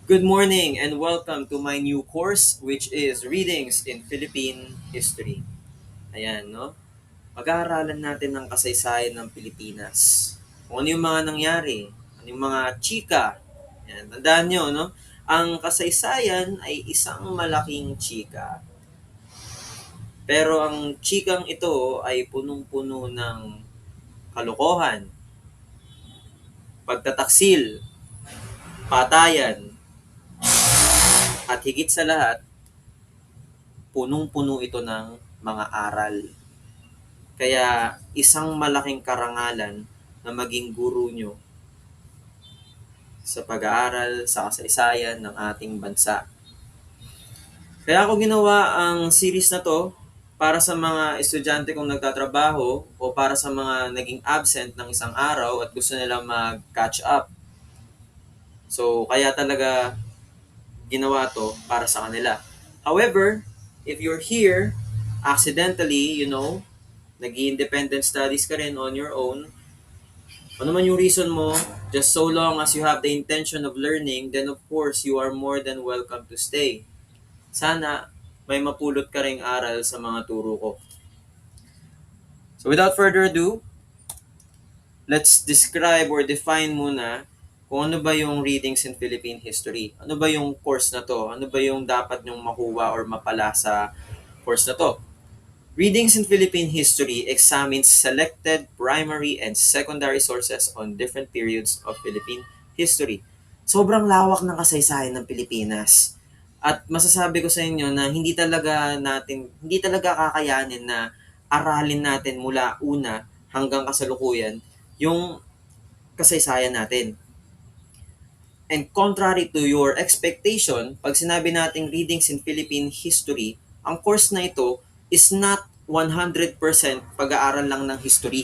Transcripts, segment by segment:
Good morning and welcome to my new course which is Readings in Philippine History. Ayan, no? Pag-aaralan natin ng kasaysayan ng Pilipinas. Kung ano yung mga nangyari, ano yung mga chika. Ayan, tandaan nyo, no? Ang kasaysayan ay isang malaking chika. Pero ang chikang ito ay punong-puno ng kalokohan, pagtataksil, patayan, at higit sa lahat, punong-puno ito ng mga aral. Kaya isang malaking karangalan na maging guro nyo sa pag-aaral, sa kasaysayan ng ating bansa. Kaya ako ginawa ang series na to para sa mga estudyante kong nagtatrabaho o para sa mga naging absent ng isang araw at gusto nila mag-catch up. So, kaya talaga ginawa to para sa kanila. However, if you're here accidentally, nag-independent studies ka rin on your own, ano man yung reason mo, just so long as you have the intention of learning, then of course, you are more than welcome to stay. Sana may mapulot ka ring aral sa mga turo ko. So without further ado, let's describe or define muna kung ano ba yung readings in Philippine history. Ano ba yung course na to? Ano ba yung dapat nyong makuha or mapala sa course na to? Readings in Philippine History examines selected primary and secondary sources on different periods of Philippine history. Sobrang lawak ng kasaysayan ng Pilipinas. At masasabi ko sa inyo na hindi talaga kakayanin na aralin natin mula una hanggang kasalukuyan yung kasaysayan natin. And contrary to your expectation, pag sinabi nating readings in Philippine history, ang course na ito is not 100% pag-aaral lang ng history.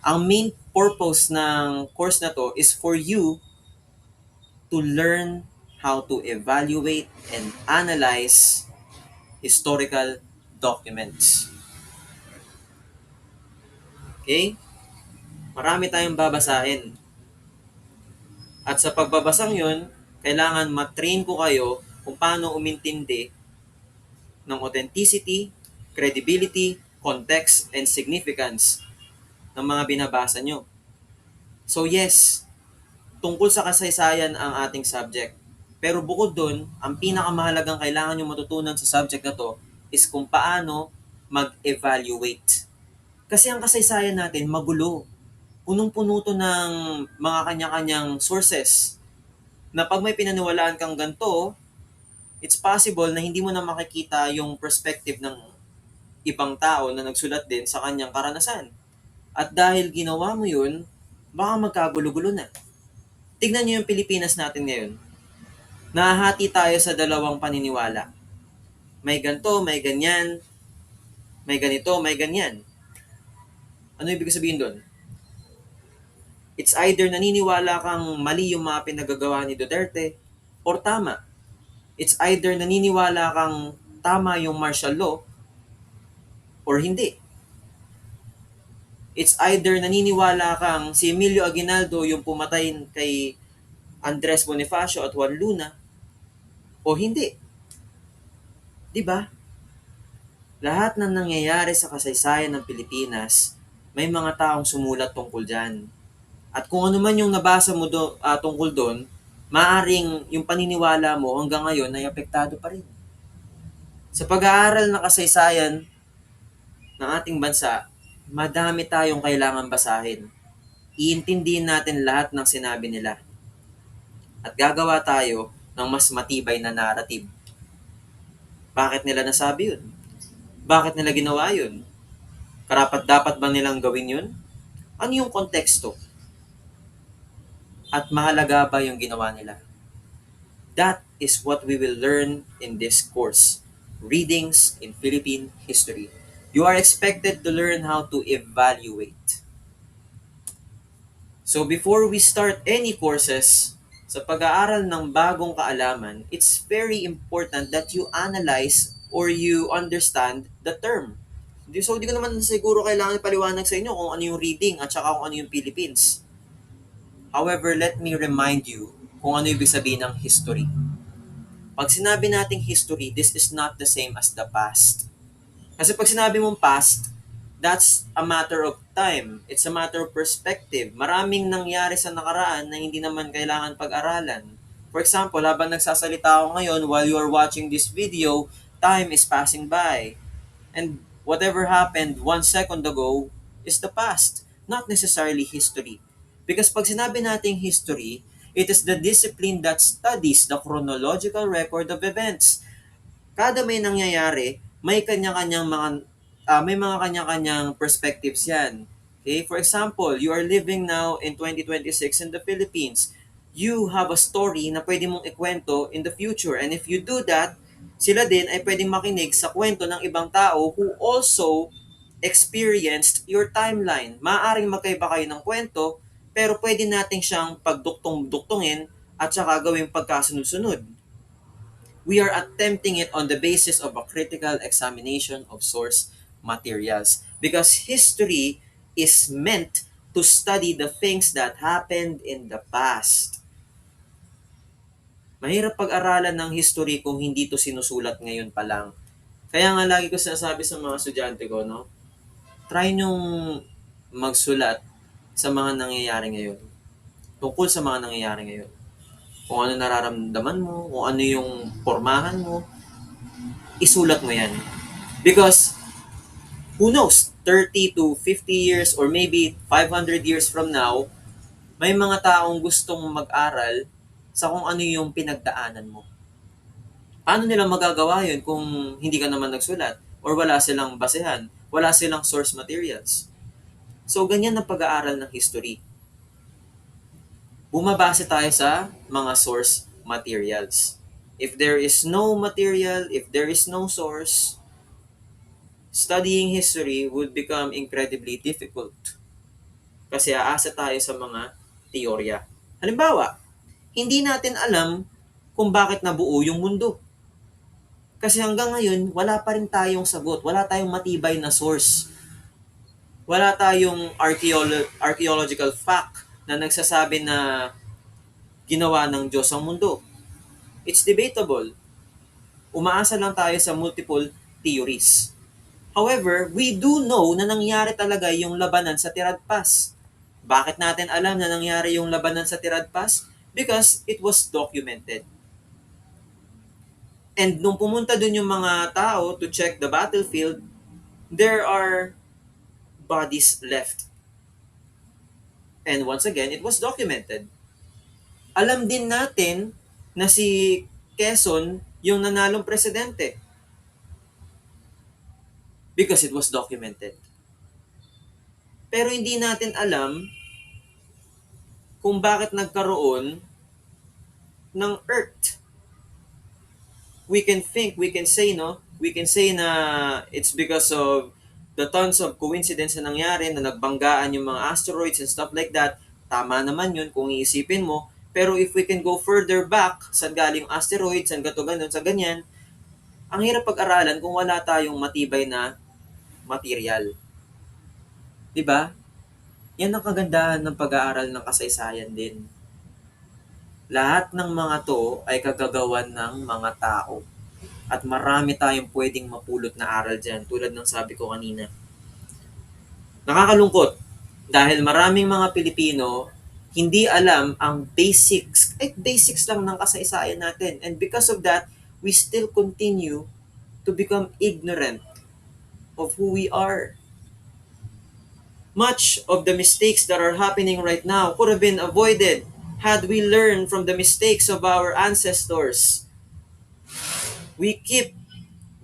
Ang main purpose ng course na to is for you to learn how to evaluate and analyze historical documents. Okay? Marami tayong babasahin. At sa pagbabasang yun, kailangan matrain ko kayo kung paano umintindi ng authenticity, credibility, context, and significance ng mga binabasa nyo. So yes, tungkol sa kasaysayan ang ating subject. Pero bukod dun, ang pinakamahalagang kailangan nyo matutunan sa subject na to is kung paano mag-evaluate. Kasi ang kasaysayan natin magulo. Punong-puno to ng mga kanya-kanyang sources na pag may pinaniwalaan kang ganito, it's possible na hindi mo na makikita yung perspective ng ibang tao na nagsulat din sa kanyang karanasan. At dahil ginawa mo yun, baka magkagulo-gulo na. Tignan niyo yung Pilipinas natin ngayon. Nahahati tayo sa dalawang paniniwala. May ganto, may ganyan, may ganito, may ganyan. Ano ibig sabihin doon? It's either naniniwala kang mali yung mga pinagagawa ni Duterte or tama. It's either naniniwala kang tama yung martial law or hindi. It's either naniniwala kang si Emilio Aguinaldo yung pumatay kay Andres Bonifacio at Juan Luna o hindi. 'Di ba? Lahat ng nangyayari sa kasaysayan ng Pilipinas, may mga taong sumulat tungkol diyan. At kung ano man yung nabasa mo tungkol doon, maaring yung paniniwala mo hanggang ngayon ay apektado pa rin. Sa pag-aaral ng kasaysayan ng ating bansa, madami tayong kailangan basahin. Iintindihin natin lahat ng sinabi nila. At gagawa tayo ng mas matibay na narrative. Bakit nila nasabi yun? Bakit nila ginawa yun? Karapat dapat ba nilang gawin yun? Ano yung konteksto? At mahalaga ba yung ginawa nila? That is what we will learn in this course, Readings in Philippine History. You are expected to learn how to evaluate. So before we start any courses, sa pag-aaral ng bagong kaalaman, it's very important that you analyze or you understand the term. So, di ko naman siguro kailangan paliwanag sa inyo kung ano yung reading at saka kung ano yung Philippines. However, let me remind you kung ano ibig sabihin ng history. Pag sinabi nating history, this is not the same as the past. Kasi pag sinabi mong past, that's a matter of time. It's a matter of perspective. Maraming nangyari sa nakaraan na hindi naman kailangan pag-aralan. For example, habang nagsasalita ako ngayon while you are watching this video, time is passing by. And whatever happened 1 second ago is the past, not necessarily history. Because pag sinabi nating history, it is the discipline that studies the chronological record of events. Kada may nangyayari, may kanya-kanyang may mga kanya-kanyang perspectives 'yan. Okay? For example, you are living now in 2026 in the Philippines. You have a story na pwede mong ikwento in the future. And if you do that, sila din ay pwedeng makinig sa kwento ng ibang tao who also experienced your timeline. Maaaring magkaiba kayo ng kwento, pero pwede nating siyang pagduktong-duktungin at saka gawing pagkasunod-sunod. We are attempting it on the basis of a critical examination of source materials. Because history is meant to study the things that happened in the past. Mahirap pag-aralan ng history kung hindi to sinusulat ngayon pa lang. Kaya nga lagi ko sinasabi sa mga estudyante ko, no? Try nyong magsulat sa mga nangyayari ngayon. Tungkol sa mga nangyayari ngayon. Kung ano nararamdaman mo, kung ano yung pormahan mo, isulat mo yan. Because, who knows, 30 to 50 years or maybe 500 years from now, may mga taong gustong mag-aral sa kung ano yung pinagdaanan mo. Paano nila magagawa yun kung hindi ka naman nagsulat? Or wala silang basehan? Wala silang source materials? So, ganyan ang pag-aaral ng history. Bumabase tayo sa mga source materials. If there is no material, if there is no source, studying history would become incredibly difficult. Kasi aasa tayo sa mga teorya. Halimbawa, hindi natin alam kung bakit nabuo yung mundo. Kasi hanggang ngayon, wala pa rin tayong sagot. Wala tayong matibay na source. Wala tayong archaeological fact na nagsasabi na ginawa ng Diyos ang mundo. It's debatable. Umaasa lang tayo sa multiple theories. However, we do know na nangyari talaga yung labanan sa Tiradpas. Bakit natin alam na nangyari yung labanan sa Tiradpas? Because it was documented. And nung pumunta dun yung mga tao to check the battlefield, there are bodies left. And once again, it was documented. Alam din natin na si Quezon yung nanalong presidente. Because it was documented. Pero hindi natin alam kung bakit nagkaroon ng Earth. We can say na it's because of the tons of coincidence na nangyari na nagbanggaan yung mga asteroids and stuff like that. Tama naman yun kung iisipin mo. Pero if we can go further back, saan galing yung asteroids, saan gato ganun, sa ganyan, ang hirap pag-aralan kung wala tayong matibay na material. Diba? Yan ang kagandahan ng pag-aaral ng kasaysayan din. Lahat ng mga to ay kagagawan ng mga tao. At marami tayong pwedeng mapulot na aral dyan, tulad ng sabi ko kanina. Nakakalungkot dahil maraming mga Pilipino hindi alam ang basics, basics lang ng kasaysayan natin. And because of that, we still continue to become ignorant of who we are. Much of the mistakes that are happening right now could have been avoided had we learned from the mistakes of our ancestors. We keep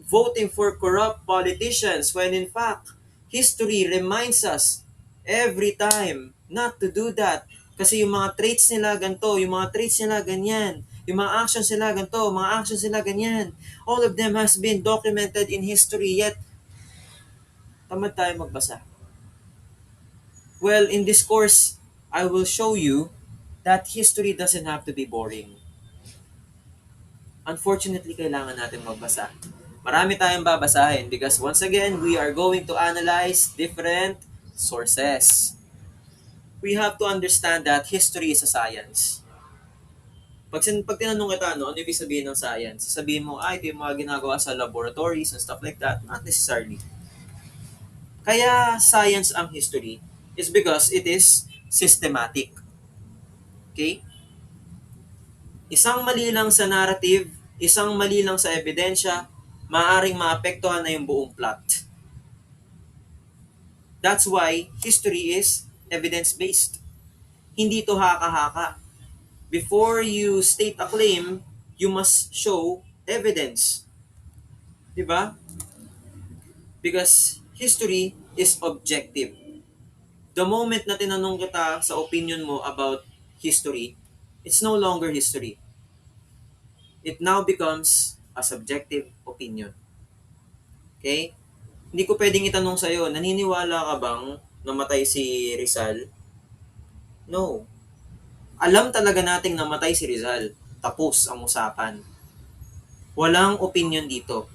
voting for corrupt politicians when in fact, history reminds us every time not to do that. Kasi yung mga traits nila ganito, yung mga traits nila ganyan, yung mga actions nila ganito, mga actions nila ganyan. All of them has been documented in history, yet tamad tayo magbasa. Well, in this course, I will show you that history doesn't have to be boring. Unfortunately, kailangan natin magbasa. Marami tayong babasahin because once again, we are going to analyze different sources. We have to understand that history is a science. Pag tinanong kita, ano ibig sabihin ng science? Sasabihin mo, ito yung mga ginagawa sa laboratories and stuff like that. Not necessarily. Kaya science ang history is because it is systematic. Okay? Isang mali lang sa narrative, isang mali lang sa ebidensya, maaring maapektuhan na yung buong plot. That's why history is evidence-based. Hindi to haka-haka. Before you state a claim, you must show evidence. Diba? Because history is objective. The moment na tinanong kita sa opinion mo about history, it's no longer history. It now becomes a subjective opinion. Okay? Hindi ko pwedeng itanong sa'yo, naniniwala ka bang namatay si Rizal? No. Alam talaga nating namatay si Rizal. Tapos ang usapan. Walang opinion dito.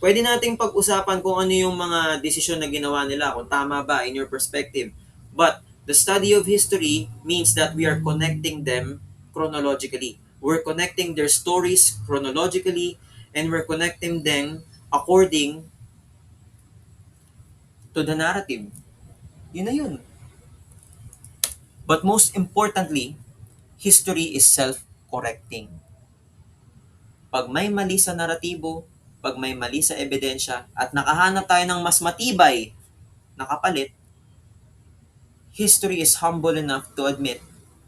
Pwede nating pag-usapan kung ano yung mga desisyon na ginawa nila, kung tama ba in your perspective. But the study of history means that we are connecting them chronologically. We're connecting their stories chronologically and we're connecting them according to the narrative. Yun na yun. But most importantly, history is self-correcting. Pag may mali sa naratibo, pag may mali sa ebidensya, at nakahanap tayo ng mas matibay na kapalit, history is humble enough to admit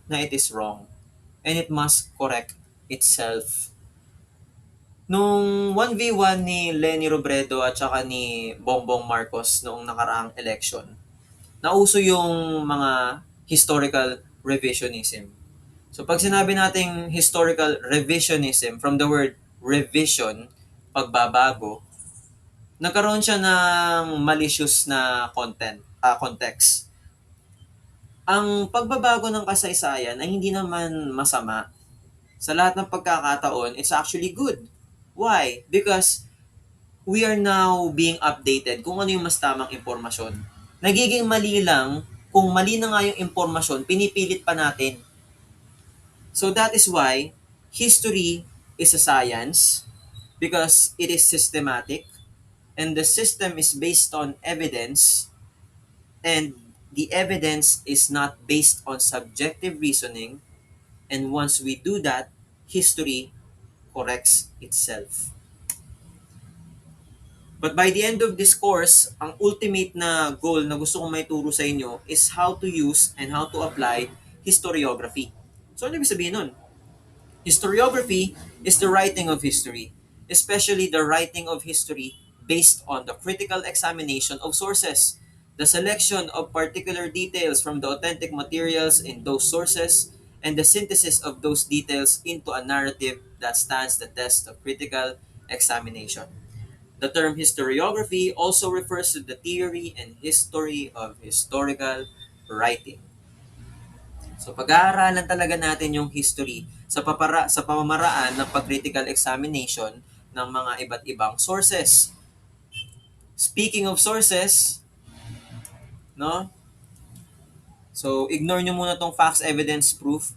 na it is wrong and it must correct itself. Nung 1v1 ni Leni Robredo at saka ni Bongbong Marcos noong nakaraang election, nauso yung mga historical revisionism. So pag sinabi nating historical revisionism, from the word revision, pagbabago, nagkaroon siya ng malicious na context. Ang pagbabago ng kasaysayan ay hindi naman masama. Sa lahat ng pagkakataon, it's actually good. Why? Because we are now being updated kung ano yung mas tamang impormasyon. Nagiging mali lang kung mali na nga yung impormasyon, pinipilit pa natin. So that is why history is a science because it is systematic and the system is based on evidence and the evidence is not based on subjective reasoning, and once we do that, history corrects itself. But by the end of this course, ang ultimate na goal na gusto kong maituro sa inyo is how to use and how to apply historiography. So ano ibig sabihin nun? Historiography is the writing of history, especially the writing of history based on the critical examination of sources, the selection of particular details from the authentic materials in those sources, and the synthesis of those details into a narrative that stands the test of critical examination. The term historiography also refers to the theory and history of historical writing. So pag-aaralan talaga natin yung history sa pamamaraan ng pag-critical examination ng mga iba't ibang sources. Speaking of sources, no? So ignore nyo muna tong facts, evidence, proof.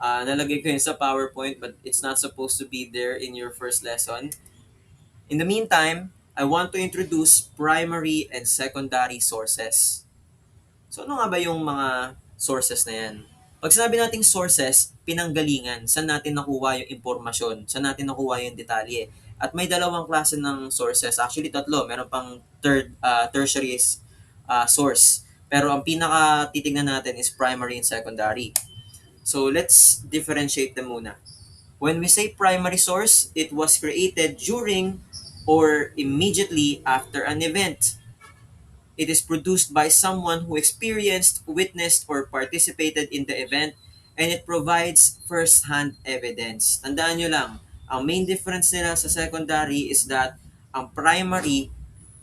Nalagay ko yun sa PowerPoint but it's not supposed to be there in your first lesson. In the meantime, I want to introduce primary and secondary sources. So ano nga ba yung mga sources na yan? Pag sinabi nating sources, pinanggalingan, saan natin nakuha yung impormasyon, saan natin nakuha yung detalye. At may dalawang klase ng sources, actually tatlo, meron pang tertiary source. Pero ang pinaka titignan natin is primary and secondary. So let's differentiate them muna. When we say primary source, it was created during or immediately after an event. It is produced by someone who experienced, witnessed, or participated in the event, and it provides first-hand evidence. Tandaan nyo lang, ang main difference nila sa secondary is that ang primary,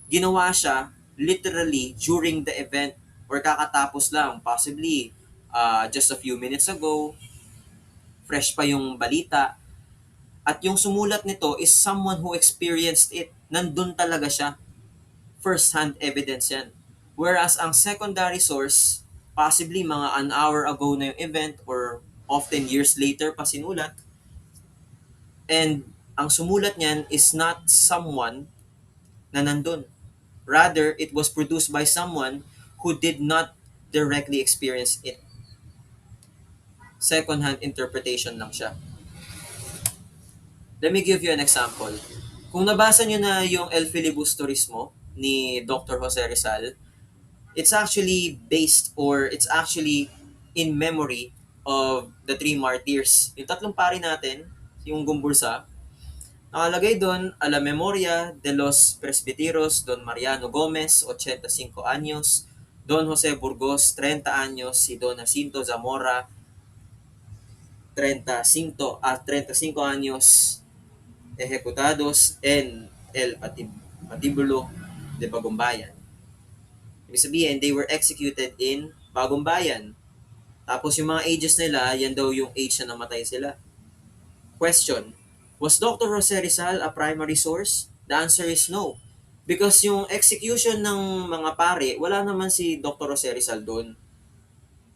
ginawa siya literally during the event or kakatapos lang, possibly just a few minutes ago, fresh pa yung balita, at yung sumulat nito is someone who experienced it. Nandun talaga siya. First-hand evidence yan. Whereas ang secondary source, possibly mga an hour ago na yung event or often years later pa sinulat. And ang sumulat niyan is not someone na nandun. Rather, it was produced by someone who did not directly experience it. Second-hand interpretation lang siya. Let me give you an example. Kung nabasa nyo na yung El Filibusterismo ni Dr. Jose Rizal, it's actually based or it's actually in memory of the three martyrs. Yung tatlong pari natin, yung Gumbursa, nakalagay doon, a la memoria de los presbiteros Don Mariano Gomez, 85 años, Don Jose Burgos, 30 años, si Don Jacinto Zamora, 35 años, ejecutados en el Patibulo de Bagumbayan. Ibig sabihin, they were executed in Bagumbayan. Tapos yung mga ages nila, yan daw yung age na namatay sila. Question, was Dr. Jose Rizal a primary source? The answer is no. Because yung execution ng mga pare, wala naman si Dr. Jose Rizal doon.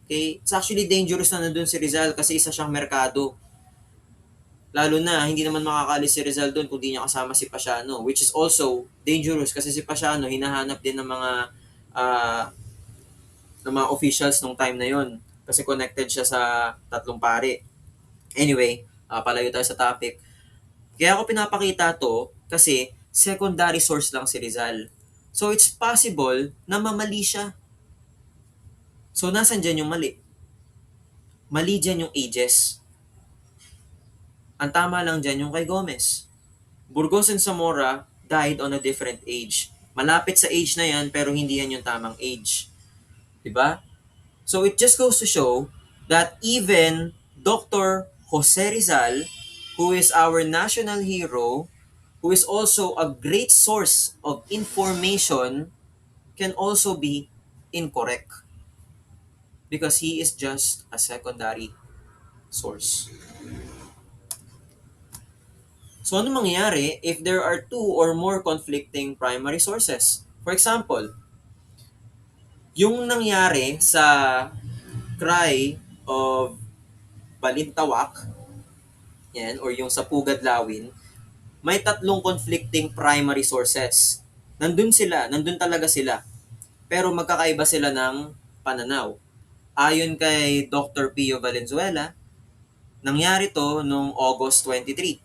Okay? It's actually dangerous na nandun si Rizal kasi isa siyang merkado. Lalo na, hindi naman makakalis si Rizal doon kung di niya kasama si Pasiano, which is also dangerous kasi si Pasiano hinahanap din uh, ng mga officials nung time na yon kasi connected siya sa tatlong pare. Anyway, palayo tayo sa topic. Kaya ako pinapakita to kasi secondary source lang si Rizal. So it's possible na mamali siya. So nasan dyan yung mali? Mali dyan yung ages. Ang tama lang dyan yung kay Gomez. Burgos and Zamora died on a different age. Malapit sa age na yan pero hindi yan yung tamang age. Diba? So it just goes to show that even Dr. Jose Rizal, who is our national hero, who is also a great source of information, can also be incorrect because he is just a secondary source. So ano mangyayari if there are two or more conflicting primary sources? For example, yung nangyari sa cry of Balintawak, yan, or yung sa Pugadlawin, may tatlong conflicting primary sources. Nandun talaga sila. Pero magkakaiba sila ng pananaw. Ayon kay Dr. Pio Valenzuela, nangyari to noong August 23.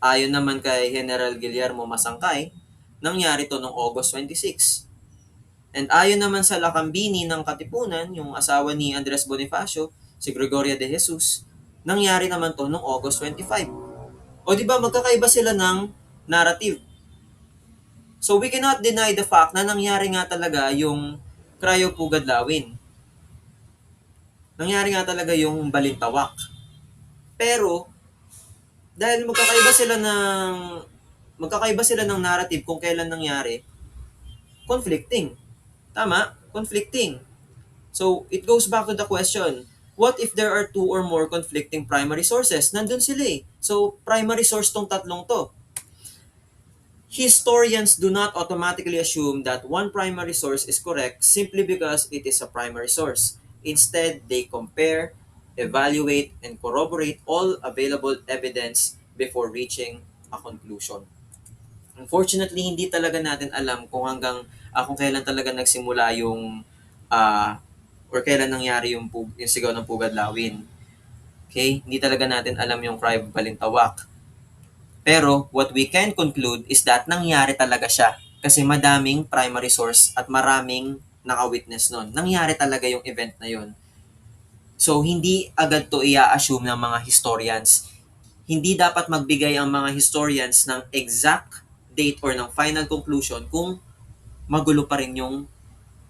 Ayon naman kay General Guillermo Masangkay, nangyari to noong August 26. And ayon naman sa Lakambini ng Katipunan, yung asawa ni Andres Bonifacio, si Gregoria de Jesus, nangyari naman to noong August 25. O di ba magkakaiba sila ng narrative. So we cannot deny the fact na nangyari nga talaga yung Cryo Pugadlawin. Nangyari nga talaga yung Balintawak. Pero dahil magkakaiba sila ng narrative kung kailan nangyari, conflicting. Tama? Conflicting. So it goes back to the question, what if there are two or more conflicting primary sources? Nandun sila eh. So primary source tong tatlong to. Historians do not automatically assume that one primary source is correct simply because it is a primary source. Instead, they compare, evaluate, and corroborate all available evidence before reaching a conclusion. Unfortunately, hindi talaga natin alam kung kailan talaga nagsimula yung or kailan nangyari yung sigaw ng Pugadlawin. Okay? Hindi talaga natin alam yung cry of Balintawak. Pero what we can conclude is that nangyari talaga siya kasi madaming primary source at maraming naka-witness nun. Nangyari talaga yung event na yun. So, hindi agad to i-assume ng mga historians. Hindi dapat magbigay ang mga historians ng exact date or ng final conclusion kung magulo pa rin yung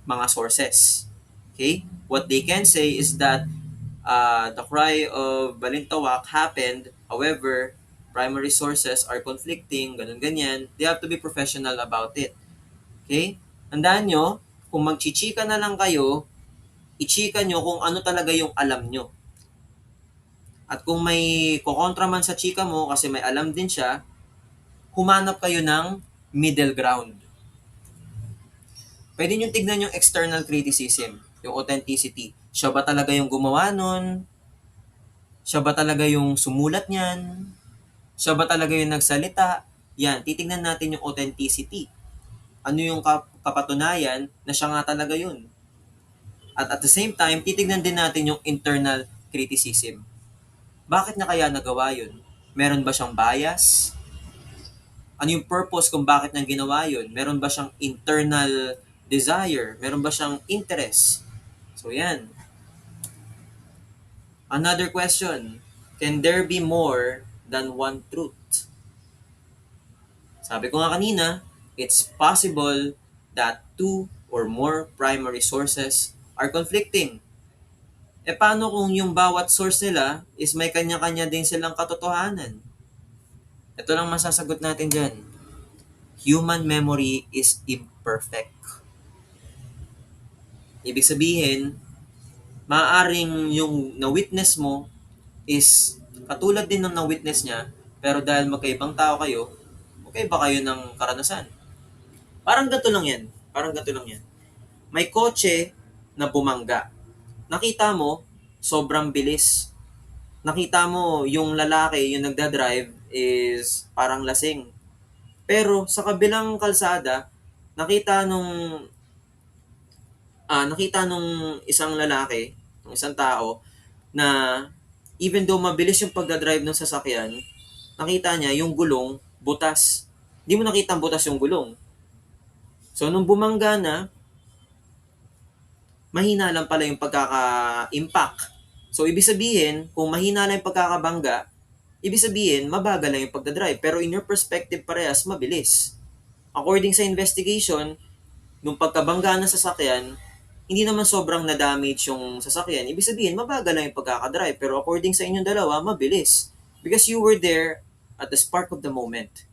mga sources. Okay? What they can say is that the cry of Balintawak happened, however, primary sources are conflicting, ganun-ganyan. They have to be professional about it. Okay? Tandaan nyo, kung magchichika na lang kayo, ichika nyo kung ano talaga yung alam nyo. At kung may kukontra man sa chika mo kasi may alam din siya, humanap kayo ng middle ground. Pwede nyo tignan yung external criticism, yung authenticity. Siya ba talaga yung gumawa nun? Siya ba talaga yung sumulat niyan? Siya ba talaga yung nagsalita? Yan, titingnan natin yung authenticity. Ano yung kapatunayan na siya nga talaga yun? At the same time, titignan din natin yung internal criticism. Bakit niya kaya nagawa yun? Meron ba siyang bias? Ano yung purpose kung bakit niya ginawa yun? Meron ba siyang internal desire? Meron ba siyang interest? So yan. Another question. Can there be more than one truth? Sabi ko nga kanina, it's possible that two or more primary sources are conflicting. E paano kung yung bawat source nila is may kanya-kanya din silang katotohanan? Ito lang masasagot natin dyan. Human memory is imperfect. Ibig sabihin, maaaring yung na-witness mo is katulad din ng na-witness niya, pero dahil magkaibang tao kayo, magkaiba kayo ng karanasan. Parang ganito lang yan. Parang ganito lang yan. May kotse na bumangga. Nakita mo, sobrang bilis. Nakita mo, yung lalaki, yung nagdadrive, is parang lasing. Pero sa kabilang kalsada, nakita nung isang lalaki, ng isang tao, na even though mabilis yung pagdadrive ng sasakyan, nakita niya yung gulong butas. Hindi mo nakita ang butas yung gulong. So, nung bumangga na, mahina lang pala yung pagkaka-impact. So, ibig sabihin, kung mahina lang yung pagkakabangga, ibig sabihin, mabagal lang yung pagdadrive. Pero in your perspective, parehas, mabilis. According sa investigation, nung pagkabangga ng sasakyan, hindi naman sobrang na-damage yung sasakyan. Ibig sabihin, mabagal lang yung pagkakadrive. Pero according sa inyong dalawa, mabilis. Because you were there at the spark of the moment.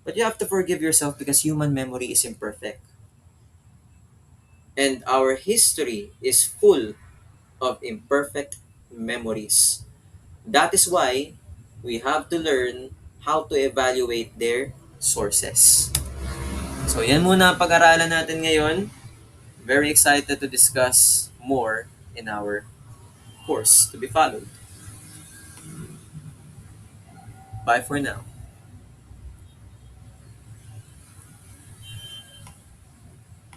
But you have to forgive yourself because human memory is imperfect. And our history is full of imperfect memories. That is why we have to learn how to evaluate their sources. So yan muna ang pag-aralan natin ngayon. Very excited to discuss more in our course to be followed. Bye for now.